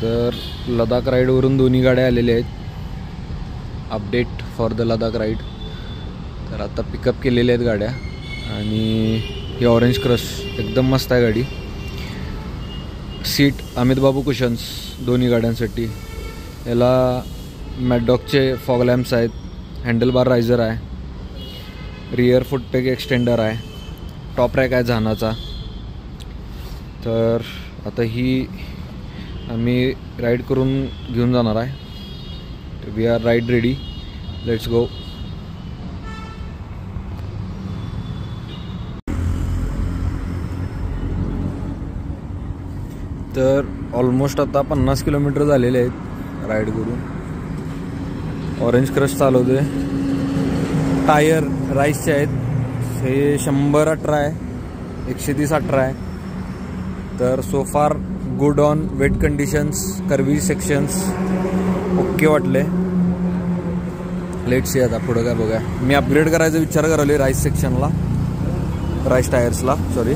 तर लडाख राईडवरून दोन्ही गाड्या आलेल्या आहेत. Update for the Ladakh ride. तर आता पिकअप केलेल्या आहेत गाड्या. आणि ही ऑरेंज क्रश एकदम मस्त आहे गाडी. सीट अमित बाबू कुशन्स दोन्ही गाड्यांसाठी. याला मॅकडॉकचे फॉग लॅम्प्स आहेत. हँडल बार रायझर आहे. रिअर फुटपॅक एक्सटेंडर आहे. टॉप रॅक आहे झानाचा. तर आता ही आम्ही राईड करून घेऊन जाणार आहे. We are ride ready. Let's go. तर ऑलमोस्ट आता 50 किलोमीटर झालेले आहेत राईड करून. ऑरेंज क्रश चालवतोय. टायर राईसचे आहेत. हे 100/18 आहे. 130/18 आहे. तर so far good on wet conditions. Curvy sections okay वाटले. लेट्स सी आता पुढं काय बघा. मी अपग्रेड करायचा विचार करायला राईस सेक्शनला, राईस टायर्सला सॉरी.